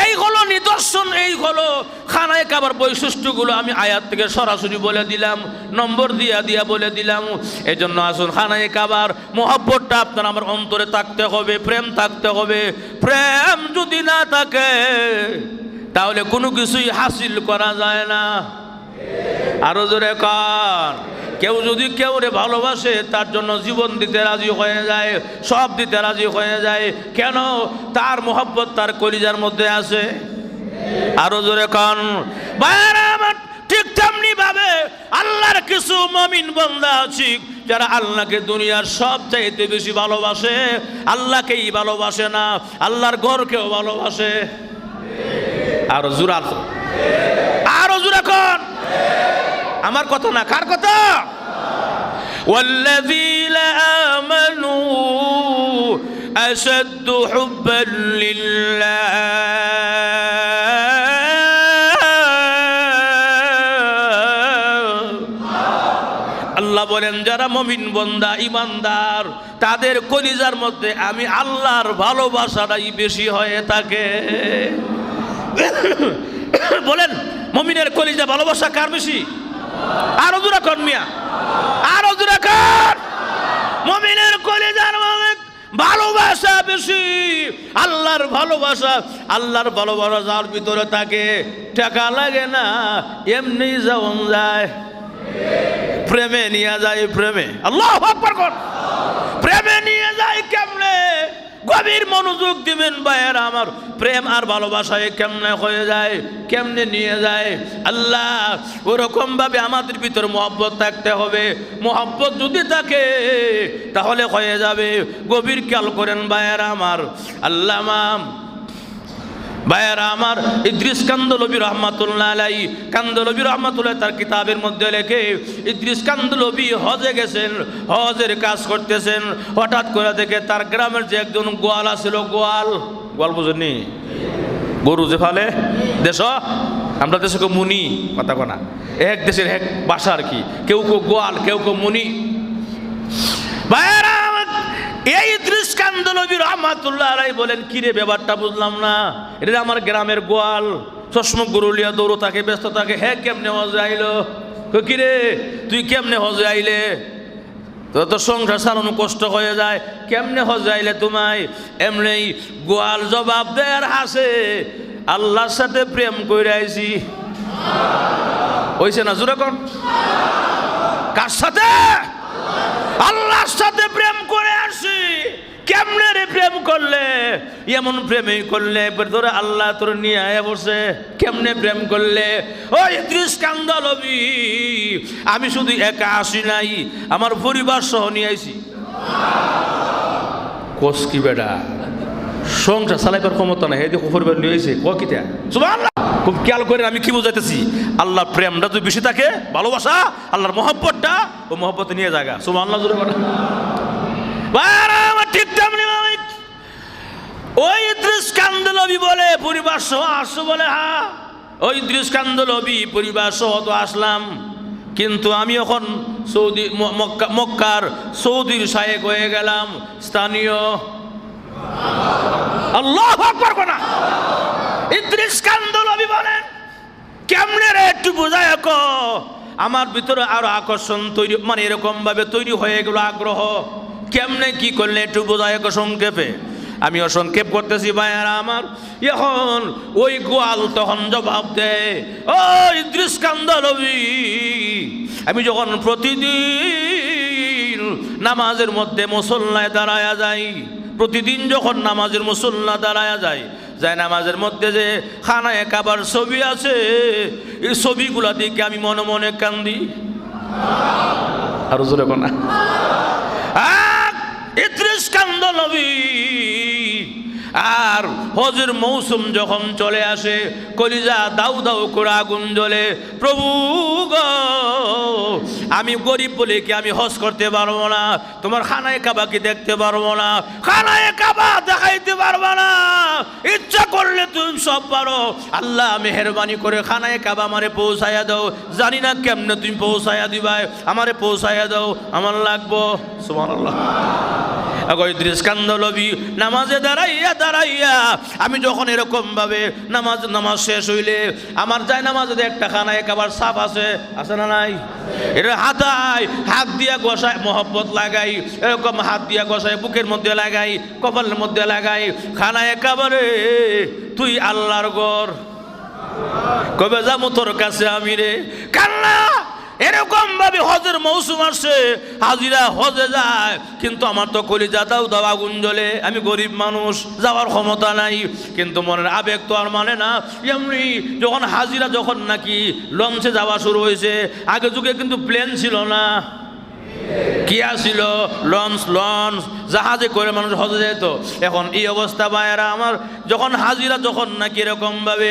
এই হলো নিদর্শন, এই হলো খানায়ে কাবার বৈশিষ্ট্যগুলো। আমি আয়াত থেকে সরাসরি বলে দিলাম, নম্বর দিয়া বলে দিলাম। এই জন্য আসুন, খানায়ে কাবার মহব্বতটা আপনার আমার অন্তরে থাকতে হবে, প্রেম থাকতে হবে। প্রেম যদি না থাকে তাহলে কোনো কিছুই হাসিল করা যায় না। আরো জোরে কান, কেউ যদি কেউ রে ভালোবাসে, তার জন্য জীবন দিতে রাজি হয়ে যায়, সব দিতে রাজি হয়ে যায়। কেন? তার মোহব্বত তার কলিজার মধ্যে আছে। আরো জোরে কান ভাইরা আমার। ঠিক তেমনি ভাবে আল্লাহর কিছু মুমিন বান্দা আছে যারা আল্লাহকে দুনিয়ার সব চাইতে বেশি ভালোবাসে, আল্লাহকেই ভালোবাসে না, আল্লাহর ঘরকেও ভালোবাসে। আরো জোরে, আরো জোরে কান, আমার কথা না, কার কথা? ওয়াল্লাযীনা আমানু আশাদ্দু হুব্বান লিল্লাহ। আল্লাহ বলেন, যারা মুমিন বান্দা, ঈমানদার, তাদের কলিজার মধ্যে আমি আল্লাহর ভালোবাসাটাই বেশি হয়ে থাকে। বলেন, মুমিনের কলিজা ভালোবাসা কার বেশি? আরো জোরে কর মিয়া, আরো জোরে কর। মুমিনের কলিজার মধ্যে ভালোবাসা বেশি, আল্লাহর ভালোবাসা। আল্লাহর ভালোবাসা যার ভিতরে থাকে, টাকা লাগে না, এমনি যাওন যায়, প্রেমে নিয়ে যায়, প্রেমে। আল্লাহু আকবার কর। প্রেমে নিয়ে যায় কেমনে? গভীর মনোযোগ দিবেন ভাইয়েরা আমার। প্রেম আর ভালোবাসায় কেমনে হয়ে যায়, কেমনে নিয়ে যায় আল্লাহ, ওরকম ভাবে আমাদের ভিতর মহব্বত থাকতে হবে। মহব্বত যদি থাকে তাহলে হয়ে যাবে। গভীর খেয়াল করেন ভাইয়েরা আমার, আল্লামা ভাইয়েরা আমার ইদ্রিস কান্দলবী রহমাতুল্লাহ আলাইহি, কান্দলবী রহমাতুল্লাহ তার কিতাবের মধ্যে লেখে, ইদ্রিস কান্দলবী হজে গেছেন, হজের কাজ করতেছেন, হঠাৎ করে দেখে তার গ্রামের যে একজন গোয়াল আছিল, গোয়াল বুঝেননি, গরু যে ফালে দেশ, আমরা দেশকে মুনি কথা কোনা, এক দেশের এক ভাষা আর কি, কেউ কেউ গোয়াল, কেউ কেউ মুনি। ভাইয়েরা এই ইদ্রিস কান্দলবী রহমাতুল্লাহ আলাইহি বলেন, কিরে ব্যাপারটা বুঝলাম না, এটা আমার গ্রামের গোয়াল, চশমা গরু লিয়া দৌড়ো থাকে, ব্যস্ত থাকে, হ্যাঁ কেমনে হজে আইলো? কিরে তুই কেমনে হজে আইলে? তো সংসার চালানো কষ্ট হয়ে যায়, কেমনে হজে আইলে তোমায়? এমনি গোয়াল জবাব দেয় আর হাসে, আল্লাহর সাথে প্রেম করে আইছি। হইছে না জোরে কোন? কার সাথে? আল্লাহর সাথে প্রেম করে আসি। কেমনে রে প্রেম করলে? এমন প্রেমই করলে ধরে আল্লাহ তোর নিয়ে আয়া বসে। কেমনে প্রেম করলে? ওই ইদ্রিস কান্দলবী, আমি শুধু একা আসি নাই, আমার পরিবার সহ নিয়ে আইছি। কোস কি বেটা, সংসার চালাইবার ক্ষমতা নাই, এই দেখো পরিবার নিয়ে আইছে, ক কিটা সুবহানাল্লাহ। খুব খেয়াল করে আমি কি বুঝাইতেছি, আল্লাহর প্রেমটা যদি বেশি থাকে, ভালোবাসা আল্লাহর মহব্বতটা, ও মহব্বতে নিয়ে জায়গা সুবহানাল্লাহ জোরে বলেন। ঠিক তেমনি ওই ইদ্রিস কান্দলবী বলে পরিবার সহ আসছো বলে, হ্যাঁ ওই ইদ্রিস কান্দলবী পরিবার সহ তো আসলাম, কিন্তু আমি এখন সৌদি মক্কার সৌদির শায়েখ হয়ে গেলাম, স্থানীয়। আল্লাহু আকবার কোনা। ইদ্রিস কান্দলবী বলেন, কেমনে রে একটু বুঝায় কো, আমার ভিতরে আরো আকর্ষণ তৈরি, মানে এরকম ভাবে তৈরি হয়ে গেল আগ্রহ। কেমনে কি করলে একটু বোঝায় সংক্ষেপে? আমি অসংক্ষেপ করতেছি ভাইয়ারা আমার। এখন ওই গোয়াল তখন জবাব দেয়, ও ইদ্রিস কান্দলবী, আমি যখন প্রতিদিন নামাজের মধ্যে মুসল্লায় দাঁড়ায়া যাই, প্রতিদিন যখন নামাজের মুসল্লা দাঁড়ায়া যায়, যাই নামাজের মধ্যে যে খানায়ে কাবার ছবি আছে, এই ছবিগুলা দেখে আমি মনে মনে কান্দি। আরো জোরে কোনা। ইদ্রিস কান্দলবী আর হজের মৌসুম যখন চলে আসে, কলিজা দাউ দাউ করে আগুন জ্বলে, প্রভু গো আমি গরিব বলে কি আমি হজ করতে পারবো না, তোমার খানায়ে কাবা কি দেখতে পারবো না, খানায়ে কাবা দেখাইতে পারবো না, ইচ্ছা করলে তুমি সব পারো, আল্লাহ মেহেরবানি করে খানায়ে কাবা আমারে পৌঁছাইয়া দাও, জানি না কেমনে তুমি পৌঁছাইয়া দিবাই, আমারে পৌঁছাইয়া দাও, আমার লাগবো। সুবহানাল্লাহ। ইদ্রিস কান্দলবী নামাজে দাঁড়াইয়া আমি যখন এরকম ভাবে নামাজ শেষ হইলে, আমার যায় নামাজে একটা খানায়ে কাবার ছাপ আছে না নাই? এটা হাত দিয়া গোসায় মহব্বত লাগাই, এরকম হাত দিয়া গোসায় বুকের মধ্যে লাগাই, কপালের মধ্যে লাগাই, খানায়ে কাবারে তুই আল্লাহর ঘর, কবে যাবো তোর কাছে আমি রে কান্না। এরকম ভাবে হজের মৌসুম আসছে, হাজিরা হজে যায়, কিন্তু আমার তো কলিজা দাও দাও আগুন জ্বলে, আমি গরিব মানুষ, যাওয়ার ক্ষমতা নাই, কিন্তু মনের আবেগ তো আর মানে না। এমনি যখন হাজিরা যখন নাকি লঞ্চে যাওয়া শুরু হয়েছে, আগে যুগে কিন্তু প্লেন ছিল না, কি আসছিল? লঞ্চ জাহাজে করে মানুষ হজে যেত। এখন এই অবস্থা ভাইয়েরা আমার, যখন হাজিরা যখন নাকি এরকম ভাবে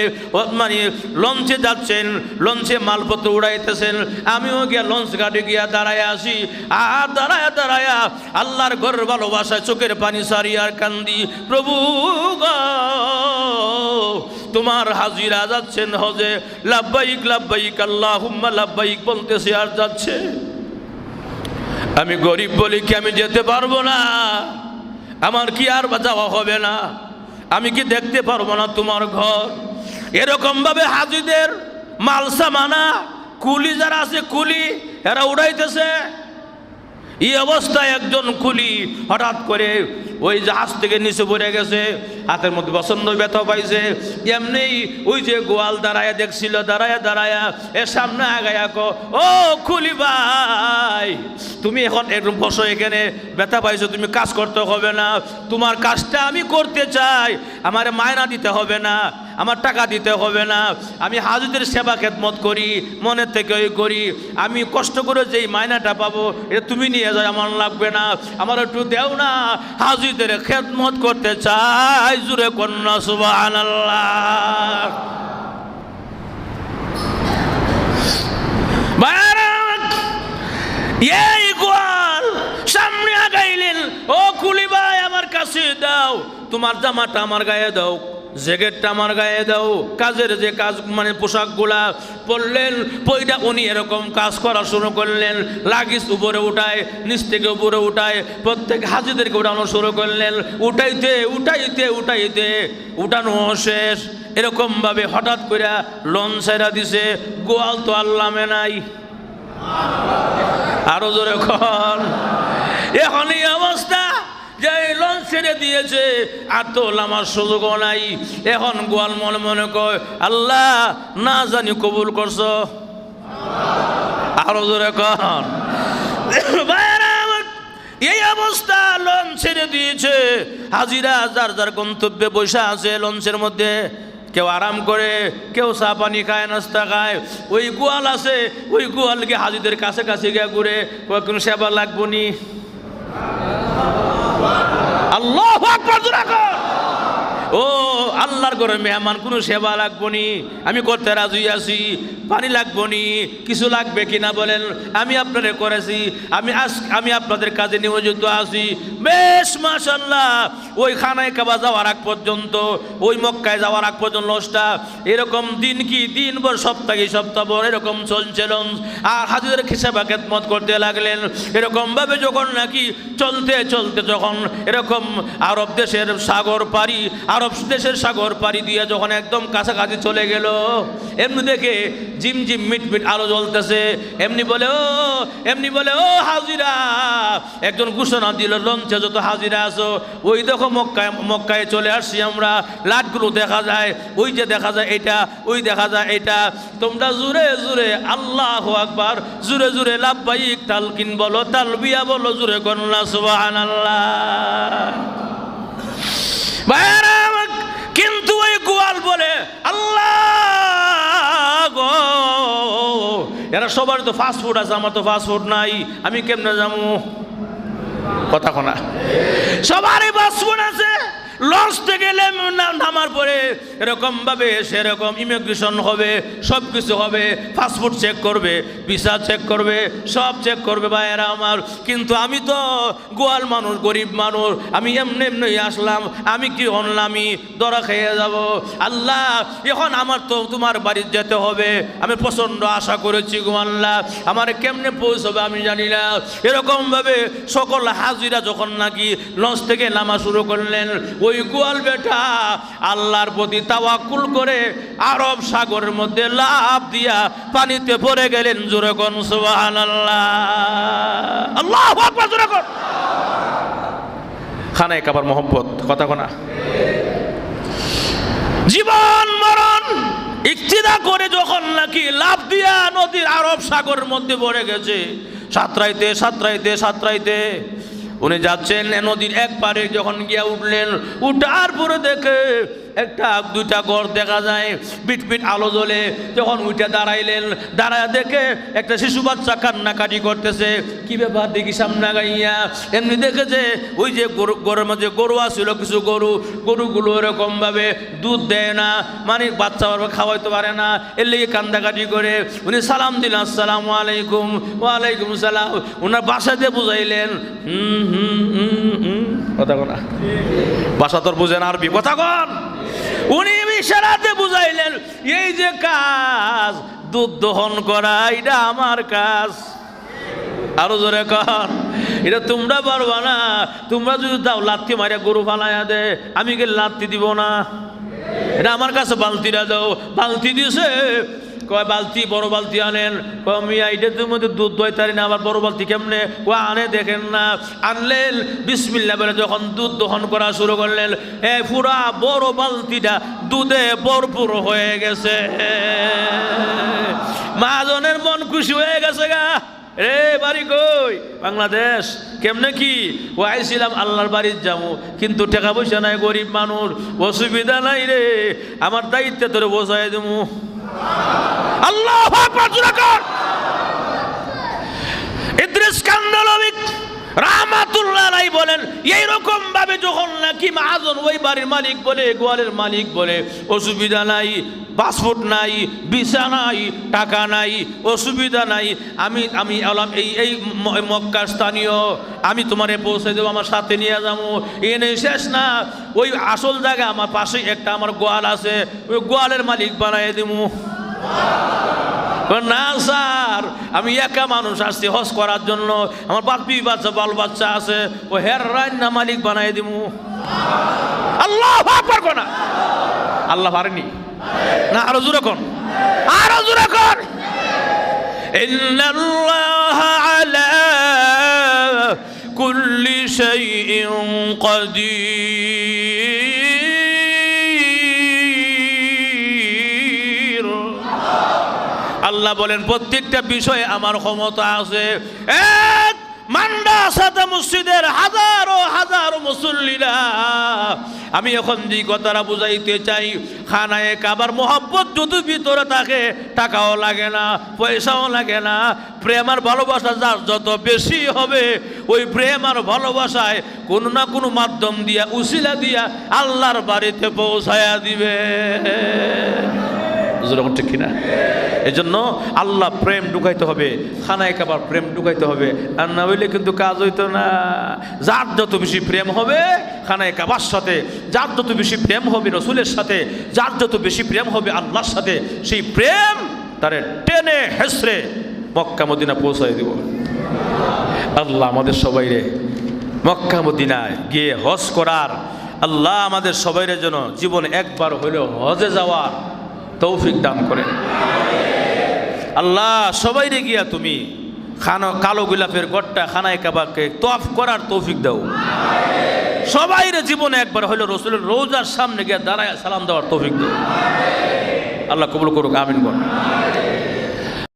মানে লঞ্চে যাচ্ছেন, লঞ্চে মালপত্র উড়াইতেছেন, আমিও গিয়া লঞ্চ ঘাটে গিয়া দাঁড়ায় আসি, আর দাঁড়ায়া আল্লাহর ঘর ভালোবাসায় চোখের পানি সারি আর কান্দি, প্রভু গো তোমার হাজিরা যাচ্ছেন হজে, লাব্বাইক লাব্বাইক আল্লাহুম্মা লাব্বাইক বলতেছে আর যাচ্ছে, আমি গরিব বলি কি আমি যেতে পারবো না, আমার কি আর যাওয়া হবে না, আমি কি দেখতে পারবো না তোমার ঘর? এরকম ভাবে হাজিদের মালসামানা কুলি যারা আছে, কুলি এরা উড়াইতেছে। এই অবস্থায় একজন কুলি হঠাৎ করে ওই জাহাজ থেকে নিচে পড়ে গেছে, হাতের মধ্যে প্রচন্ড ব্যথা পাইছে। এমনি ওই যে গোয়াল দাঁড়ায়া দেখছিল, দাঁড়ায়া এর সামনে আগায়া কো, ও খুলি ভাই, তুমি এখন একদম বসো এখানে, ব্যথা পাইছো, তুমি কাজ করতে হবে না, তোমার কাজটা আমি করতে চাই, আমার মায়না দিতে হবে না, আমার টাকা দিতে হবে না, আমি হাজুদের সেবা খেদমত করি, মনের থেকে ওই করি, আমি কষ্ট করে যেই মায়নাটা পাবো এটা তুমি নিয়ে যাও, আমার লাগবে না, আমার একটু দেও না, হাজুদের খেদমত করতে চাই। জুরে কন্যা সুবহানাল্লাহ। এই গোয়াল সামনে আগাইলেন, ও কুলি ভাই আমার কাছে দাও, তোমার জামাটা আমার গায়ে দাও, জ্যাকেটটা আমার গায়ে দাও, কাজের যে কাজ মানে পোশাকগুলা পরলেন, পয়টা উনি এরকম কাজ করা শুরু করলেন, লাগেজ উপরে উঠায়, নিচ থেকে উপরে উঠায়, প্রত্যেক হাজিদেরকে উঠানো শুরু করলেন, উঠাইতে উঠানো শেষ। এরকম ভাবে হঠাৎ করে লঞ্চ ছেড়া দিছে, গোয়াল তো আল্লামে নাই, আরো জোরে কর। এখন এই অবস্থা যে লঞ্চ ছেড়ে দিয়েছে, আর তো নামার সুযোগও নাই। এখন গোয়াল মনে মনে কয়, আল্লাহ না জানি কবুল করছো, আরো জোরে কর। এই অবস্থা, লঞ্চ ছেড়ে দিয়েছে, হাজিরা যার যার গন্তব্যে বসে আছে লঞ্চের মধ্যে, কেউ আরাম করে, কেউ চা পানি খায়, নাস্তা খায়। ওই গোয়াল আছে, ওই গোয়ালকে হাজিদের কাছে গিয়ে ঘুরে, কোনো সেবা লাগবো নি? আল্লাহু আকবার। ও আল্লাহর ঘরে মেহমান, কোনো সেবা লাগবো নি? আমি করতে রাজি আছি। পানি লাগবো নি? কিছু লাগবে কিনা বলেন, আমি আপনাদের করেছি, আমি আপনাদের কাজে নিয়োজিত আছি। বেশ মাশাআল্লাহ। ওই খানায় কাবা যাওয়ার আগ পর্যন্ত, ওই মক্কায় যাওয়ার আগ পর্যন্ত লঞ্চটা এরকম দিনভর সপ্তাহভর এরকম চলছিলেন, আর হাজিদের সেবা খেদমত করতে লাগলেন। এরকম ভাবে যখন নাকি চলতে যখন এরকম আরব দেশের সাগর পাড়ি দিয়ে যখন একদম কাছাকাছি চলে গেল, এমনি দেখে ঝিমঝিম মিটমিট আলো জ্বলতেছে, এমনি বলে ও হাজিরা, একজন ঘোষণা দিল, লঞ্চে যত হাজিরা আছো, ওই দেখো মক্কায় চলে আসছি আমরা, লাটগুলো দেখা যায়, ওই যে দেখা যায় এটা, ওই দেখা যায় এটা, তোমরা জোরে জোরে আল্লাহু আকবার, জোরে জোরে লাব্বাইক তালকিন বলো, তালবিয়া বলো, জোরে কন্যা সুবহানাল্লাহ। কিন্তু ওই গোয়াল বলে, আল্লাহ গো, এরা সবার তো ফাস্ট ফুড আছে, আমার তো ফাস্ট ফুড নাই, আমি কেমনে যাবো? কথা কোনা, সবারই ফাস্ট ফুড আছে। লঞ্চ থেকে নামার পরে এরকম ভাবে সেরকম ইমিগ্রেশন হবে, সব কিছু হবে, পাসপোর্ট চেক করবে, ভিসা চেক করবে, সব চেক করবে ভাইয়েরা আমার। কিন্তু আমি তো গোয়াল মানুষ, গরিব মানুষ, আমি এমনি আসলাম, আমি কি হলামি দরা খেয়ে যাব। আল্লাহ এখন আমার তো তোমার বাড়ি যেতে হবে, আমি প্রচণ্ড আশা করেছি গো আল্লাহ, আমার কেমনে পৌঁছবে আমি জানি না। এরকম ভাবে সকল হাজিরা যখন নাকি লঞ্চ থেকে নামা শুরু করলেন, ওই গোয়াল বেটা আল্লাহর প্রতি তাওয়াক্কুল করে আরব সাগরের মধ্যে লাফ দিয়া পানিতে পড়ে গেলেন। জোরে কোন সুবহানাল্লাহ, আল্লাহু আকবার, জোরে কোন। খানায় কাবার মোহাম্মত, কথা কোনা, জীবন মরণ ইক্তিদা করে যখন নাকি লাফ দিয়া নদীর আরব সাগরের মধ্যে পড়ে গেছে, সাঁতরাইতে উনি যাচ্ছেন নদীর এক পারে, যখন গিয়া উঠলেন, উঠার পরে দেখে একটা দুইটা ঘর দেখা যায়, বিটবিট আলো জ্বলে। যখন উঠে দাঁড়াইলেন, দাঁড়ায় দেখে একটা শিশু বাচ্চা কান্নাকাটি করতেছে। কি ব্যাপার দেখি সামনে গাইয়া, এমনি দেখে যে ওই যে গরুর মাঝে গরু আসছিল, কিছু গরুগুলো এরকম ভাবে দুধ দেয় না, মানে বাচ্চা খাওয়াইতে পারে না, এর লেগে কান্দাকাটি করে। উনি সালাম দিলেন, আসসালামু আলাইকুম। ওয়ালাইকুম সালাম। ওনার বাসাতে বুঝাইলেন, কথা কন, বাসা তোর বুঝেন আরবি, কথা কন। উনি ইশারাতে বুঝাইলেন, এই যে কাজ দুধ দহন করা, এটা আমার কাজ। আরো জোরে কর, এটা তোমরা পারবা না। তোমরা যদি দাও লাত্তি মারিয়া গরু ফালাইয়া দে, আমি গেলে লাত্তি দিব না, এটা আমার কাছে বালতিটা দাও। বালতি দিছে, কয় বালতি বড় বালতি আনেন। কয় মিয়া এইটার মধ্যে দুধ দইতারি না, আবার বড় বালতি কেমনে? ও আনে দেখেন না। আনলেন, বিসমিল্লাহ বলে যখন দুধ দহন করা শুরু করলেন, পুরা বড় বালতিটা দুধে ভরপুর হয়ে গেছে। মহাজনের মন খুশি হয়ে গেছে গা। রে বাড়ি কই? বাংলাদেশ। কেমনে কি? ও আইছিলাম আল্লাহর বাড়ির যাবো, কিন্তু টাকা পয়সা নাই, গরিব মানুষ, অসুবিধা নাই রে, আমার দায়িত্বে তোরে বোঝাই দেবো। আল্লাহু আকবার জোরে কর। ইদ্রিস কান্দলবি রাহমাতুল্লাহ আলাইহি বলেন, এইরকম ভাবে যখন নাকি মহাজন ওই বাড়ির মালিক বলে, গোয়ালের মালিক বলে অসুবিধা নাই, পাসপোর্ট নাই, ভিসা নাই, টাকা নাই, অসুবিধা নাই, আমি আমি আলাম এই মক্কার স্থানীয়, আমি তোমারে পৌঁছে দেবো, আমার সাথে নিয়ে যাবো। এনে শেষ না, ওই আসল জায়গা আমার পাশে একটা আমার গোয়াল আছে, ওই গোয়ালের মালিক বানাই দেবো। না স্যার, আমি একা মানুষ আসছি হজ করার জন্য, আমার বাচ্চা বাল বাচ্চা আছে, ও হের রান্না মালিক বানাই দিব। আল্লাহ আকবার কোনা। আল্লাহ পারেনি না? আরো জোরে কোন, আরো জোরে কোন। ইন্নাল্লাহা আলা কুল্লি শাইইন কাদির। আল্লাহ বলেন প্রত্যেকটা বিষয়ে আমার ক্ষমতা আছে। এক মান্ডাসাতে মসজিদের হাজারো হাজারো মুসল্লিরা, আমি এখন যে কথাটা বুঝাইতে চাই, খানায়ে কাবার মোহাব্বত যদি ভিতরে থাকে, টাকাও লাগে না, পয়সাও লাগে না, প্রেম আর ভালোবাসা যার যত বেশি হবে, ওই প্রেম আর ভালোবাসায় কোনো না কোনো মাধ্যম দিয়া, উসিলা দিয়া আল্লাহর বাড়িতে পৌঁছায়া দিবে। ঠিক কিনা? এই জন্য আল্লাহ প্রেম ঢুকাইতে হবে, খানায় কাবার প্রেম ঢুকাইতে হবে, আর না হইলে কিন্তু কাজ হইতো না। যার যত বেশি প্রেম হবে খানায় কাবার সাথে, যার যত বেশি প্রেম হবে রসুলের সাথে, যার যত বেশি প্রেম হবে আল্লাহর সাথে, সেই প্রেম তারে টেনে হেসড়ে মক্কা মদিনা পৌঁছাই দিব। আল্লাহ আমাদের সবাইরে মক্কা মদিনায় গিয়ে হজ করার, আল্লাহ আমাদের সবাইরে যেন জীবনে একবার হইলেও হজে যাওয়ার তৌফিক দান করে। আল্লাহ সবাইরে গিয়া তুমি কালো গোলাপের গড়টা খানায় কাবাকে তওয়াফ করার তৌফিক দাও। সবাইরে জীবনে একবার হইলো রসুলের রওজার সামনে গিয়া দাঁড়ায় সালাম দেওয়ার তৌফিক দাও। আল্লাহ কবুল করুক, আমিন বল।